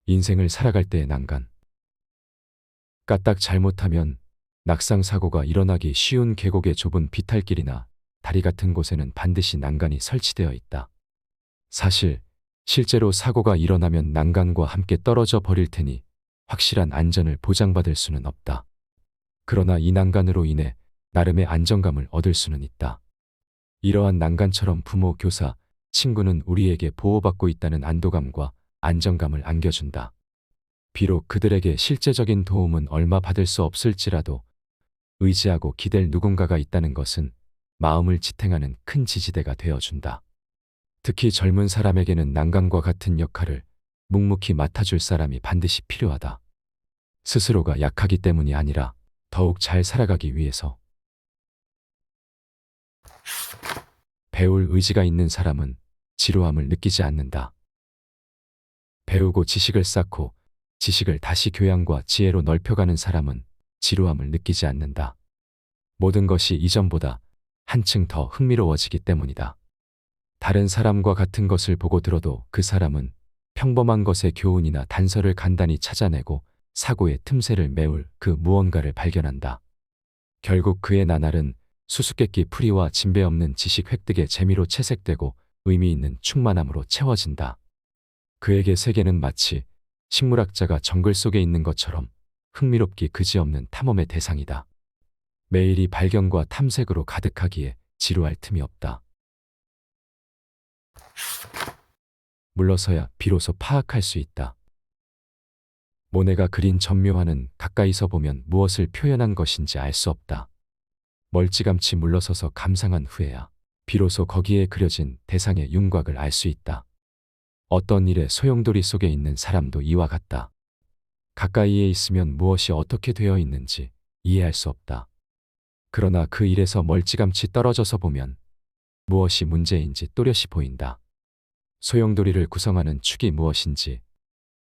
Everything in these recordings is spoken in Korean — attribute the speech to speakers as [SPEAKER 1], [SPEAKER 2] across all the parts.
[SPEAKER 1] 인생을 살아갈 때의 난간. 까딱 잘못하면 낙상 사고가 일어나기 쉬운 계곡의 좁은 비탈길이나 다리 같은 곳에는 반드시 난간이 설치되어 있다. 사실 실제로 사고가 일어나면 난간과 함께 떨어져 버릴 테니 확실한 안전을 보장받을 수는 없다. 그러나 이 난간으로 인해 나름의 안정감을 얻을 수는 있다. 이러한 난간처럼 부모, 교사, 친구는 우리에게 보호받고 있다는 안도감과 안정감을 안겨준다. 비록 그들에게 실제적인 도움은 얼마 받을 수 없을지라도 의지하고 기댈 누군가가 있다는 것은 마음을 지탱하는 큰 지지대가 되어준다. 특히 젊은 사람에게는 난간과 같은 역할을 묵묵히 맡아줄 사람이 반드시 필요하다. 스스로가 약하기 때문이 아니라 더욱 잘 살아가기 위해서. 배울 의지가 있는 사람은 지루함을 느끼지 않는다. 배우고 지식을 쌓고 지식을 다시 교양과 지혜로 넓혀가는 사람은 지루함을 느끼지 않는다. 모든 것이 이전보다 한층 더 흥미로워지기 때문이다. 다른 사람과 같은 것을 보고 들어도 그 사람은 평범한 것의 교훈이나 단서를 간단히 찾아내고 사고의 틈새를 메울 그 무언가를 발견한다. 결국 그의 나날은 수수께끼 풀이와 진배 없는 지식 획득의 재미로 채색되고 의미 있는 충만함으로 채워진다. 그에게 세계는 마치 식물학자가 정글 속에 있는 것처럼 흥미롭기 그지없는 탐험의 대상이다. 매일이 발견과 탐색으로 가득하기에 지루할 틈이 없다. 물러서야 비로소 파악할 수 있다. 모네가 그린 전묘화는 가까이서 보면 무엇을 표현한 것인지 알 수 없다. 멀찌감치 물러서서 감상한 후에야 비로소 거기에 그려진 대상의 윤곽을 알 수 있다. 어떤 일의 소용돌이 속에 있는 사람도 이와 같다. 가까이에 있으면 무엇이 어떻게 되어 있는지 이해할 수 없다. 그러나 그 일에서 멀찌감치 떨어져서 보면 무엇이 문제인지 또렷이 보인다. 소용돌이를 구성하는 축이 무엇인지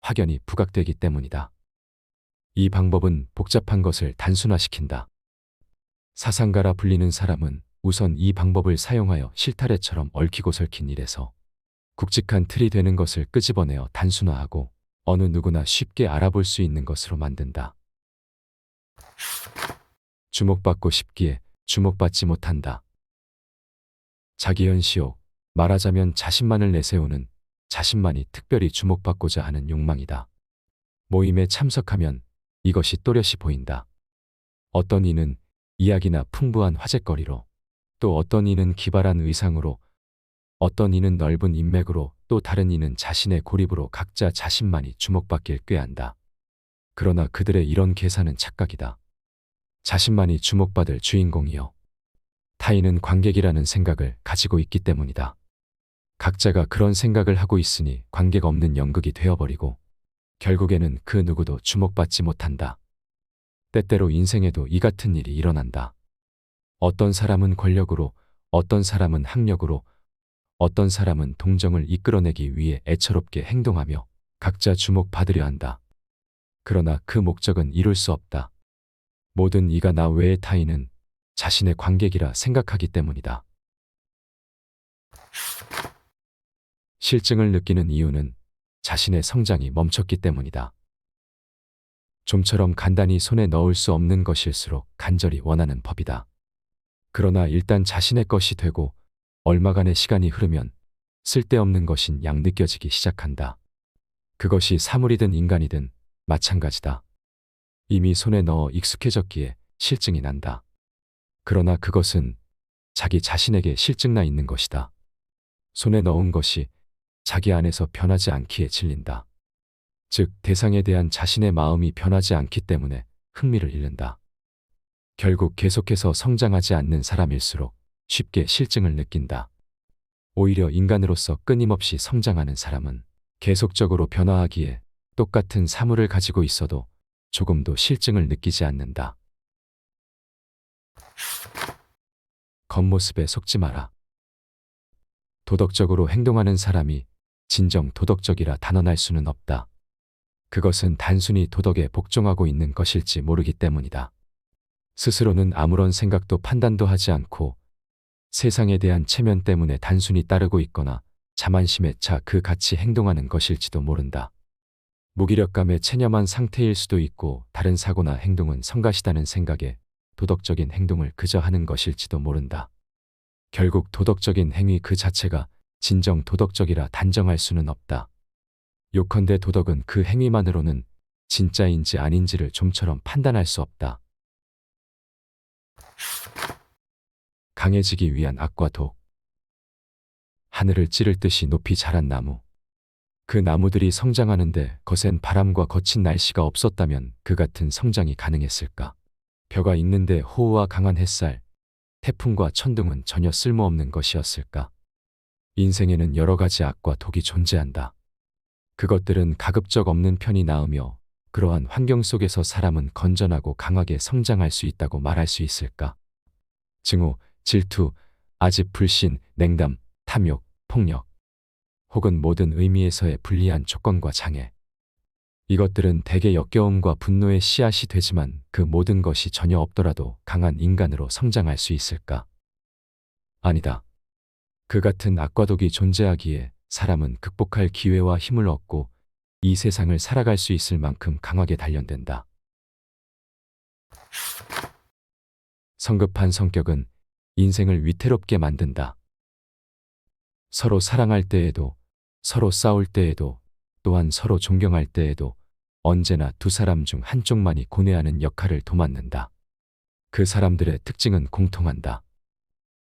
[SPEAKER 1] 확연히 부각되기 때문이다. 이 방법은 복잡한 것을 단순화시킨다. 사상가라 불리는 사람은 우선 이 방법을 사용하여 실타래처럼 얽히고 설킨 일에서 굵직한 틀이 되는 것을 끄집어내어 단순화하고 어느 누구나 쉽게 알아볼 수 있는 것으로 만든다. 주목받고 싶기에 주목받지 못한다. 자기현시욕, 말하자면 자신만을 내세우는, 자신만이 특별히 주목받고자 하는 욕망이다. 모임에 참석하면 이것이 또렷이 보인다. 어떤 이는 이야기나 풍부한 화제거리로, 또 어떤 이는 기발한 의상으로, 어떤 이는 넓은 인맥으로, 또 다른 이는 자신의 고립으로 각자 자신만이 주목받길 꾀한다. 그러나 그들의 이런 계산은 착각이다. 자신만이 주목받을 주인공이요, 타인은 관객이라는 생각을 가지고 있기 때문이다. 각자가 그런 생각을 하고 있으니 관객 없는 연극이 되어버리고 결국에는 그 누구도 주목받지 못한다. 때때로 인생에도 이 같은 일이 일어난다. 어떤 사람은 권력으로, 어떤 사람은 학력으로, 어떤 사람은 동정을 이끌어내기 위해 애처롭게 행동하며 각자 주목받으려 한다. 그러나 그 목적은 이룰 수 없다. 모든 이가 나 외의 타인은 자신의 관객이라 생각하기 때문이다. 실증을 느끼는 이유는 자신의 성장이 멈췄기 때문이다. 좀처럼 간단히 손에 넣을 수 없는 것일수록 간절히 원하는 법이다. 그러나 일단 자신의 것이 되고 얼마간의 시간이 흐르면 쓸데없는 것인 양 느껴지기 시작한다. 그것이 사물이든 인간이든 마찬가지다. 이미 손에 넣어 익숙해졌기에 실증이 난다. 그러나 그것은 자기 자신에게 실증나 있는 것이다. 손에 넣은 것이 자기 안에서 변하지 않기에 질린다. 즉 대상에 대한 자신의 마음이 변하지 않기 때문에 흥미를 잃는다. 결국 계속해서 성장하지 않는 사람일수록 쉽게 실증을 느낀다. 오히려 인간으로서 끊임없이 성장하는 사람은 계속적으로 변화하기에 똑같은 사물을 가지고 있어도 조금도 실증을 느끼지 않는다. 겉모습에 속지 마라. 도덕적으로 행동하는 사람이 진정 도덕적이라 단언할 수는 없다. 그것은 단순히 도덕에 복종하고 있는 것일지 모르기 때문이다. 스스로는 아무런 생각도 판단도 하지 않고 세상에 대한 체면 때문에 단순히 따르고 있거나 자만심에 차 그 같이 행동하는 것일지도 모른다. 무기력감에 체념한 상태일 수도 있고 다른 사고나 행동은 성가시다는 생각에 도덕적인 행동을 그저 하는 것일지도 모른다. 결국 도덕적인 행위 그 자체가 진정 도덕적이라 단정할 수는 없다. 요컨대 도덕은 그 행위만으로는 진짜인지 아닌지를 좀처럼 판단할 수 없다. 강해지기 위한 악과 독. 하늘을 찌를 듯이 높이 자란 나무. 그 나무들이 성장하는데 거센 바람과 거친 날씨가 없었다면 그 같은 성장이 가능했을까? 벼가 있는데 호우와 강한 햇살, 태풍과 천둥은 전혀 쓸모없는 것이었을까? 인생에는 여러 가지 악과 독이 존재한다. 그것들은 가급적 없는 편이 나으며 그러한 환경 속에서 사람은 건전하고 강하게 성장할 수 있다고 말할 수 있을까? 증오, 질투, 아집, 불신, 냉담, 탐욕, 폭력, 혹은 모든 의미에서의 불리한 조건과 장애. 이것들은 대개 역겨움과 분노의 씨앗이 되지만 그 모든 것이 전혀 없더라도 강한 인간으로 성장할 수 있을까? 아니다. 그 같은 악과 독이 존재하기에 사람은 극복할 기회와 힘을 얻고 이 세상을 살아갈 수 있을 만큼 강하게 단련된다. 성급한 성격은 인생을 위태롭게 만든다. 서로 사랑할 때에도, 서로 싸울 때에도, 또한 서로 존경할 때에도 언제나 두 사람 중 한쪽만이 고뇌하는 역할을 도맡는다. 그 사람들의 특징은 공통한다.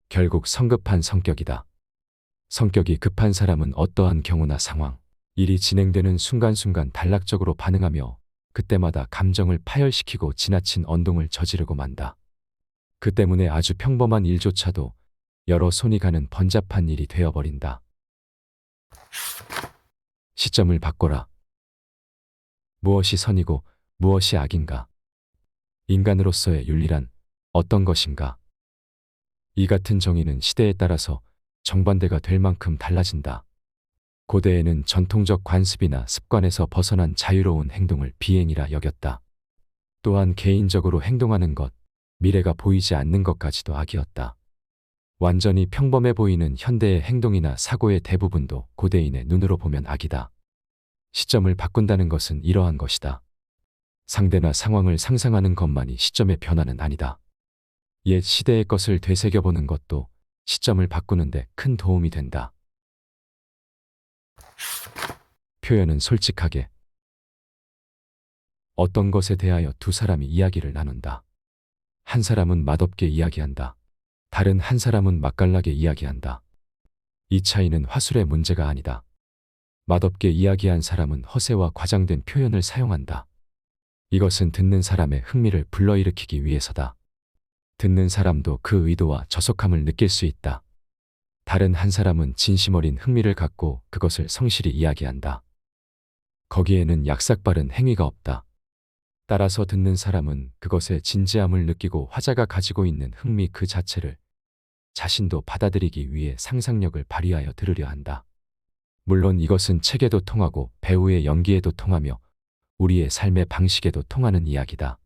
[SPEAKER 1] 결국 성급한 성격이다. 성격이 급한 사람은 어떠한 경우나 상황, 일이 진행되는 순간순간 단락적으로 반응하며 그때마다 감정을 파열시키고 지나친 언동을 저지르고 만다. 그 때문에 아주 평범한 일조차도 여러 손이 가는 번잡한 일이 되어버린다. 시점을 바꿔라. 무엇이 선이고 무엇이 악인가? 인간으로서의 윤리란 어떤 것인가? 이 같은 정의는 시대에 따라서 정반대가 될 만큼 달라진다. 고대에는 전통적 관습이나 습관에서 벗어난 자유로운 행동을 비행이라 여겼다. 또한 개인적으로 행동하는 것, 미래가 보이지 않는 것까지도 악이었다. 완전히 평범해 보이는 현대의 행동이나 사고의 대부분도 고대인의 눈으로 보면 악이다. 시점을 바꾼다는 것은 이러한 것이다. 상대나 상황을 상상하는 것만이 시점의 변화는 아니다. 옛 시대의 것을 되새겨보는 것도 시점을 바꾸는데 큰 도움이 된다. 표현은 솔직하게. 어떤 것에 대하여 두 사람이 이야기를 나눈다. 한 사람은 맛없게 이야기한다. 다른 한 사람은 맛깔나게 이야기한다. 이 차이는 화술의 문제가 아니다. 맛없게 이야기한 사람은 허세와 과장된 표현을 사용한다. 이것은 듣는 사람의 흥미를 불러일으키기 위해서다. 듣는 사람도 그 의도와 저속함을 느낄 수 있다. 다른 한 사람은 진심 어린 흥미를 갖고 그것을 성실히 이야기한다. 거기에는 약삭빠른 행위가 없다. 따라서 듣는 사람은 그것의 진지함을 느끼고 화자가 가지고 있는 흥미 그 자체를 자신도 받아들이기 위해 상상력을 발휘하여 들으려 한다. 물론 이것은 책에도 통하고 배우의 연기에도 통하며 우리의 삶의 방식에도 통하는 이야기다.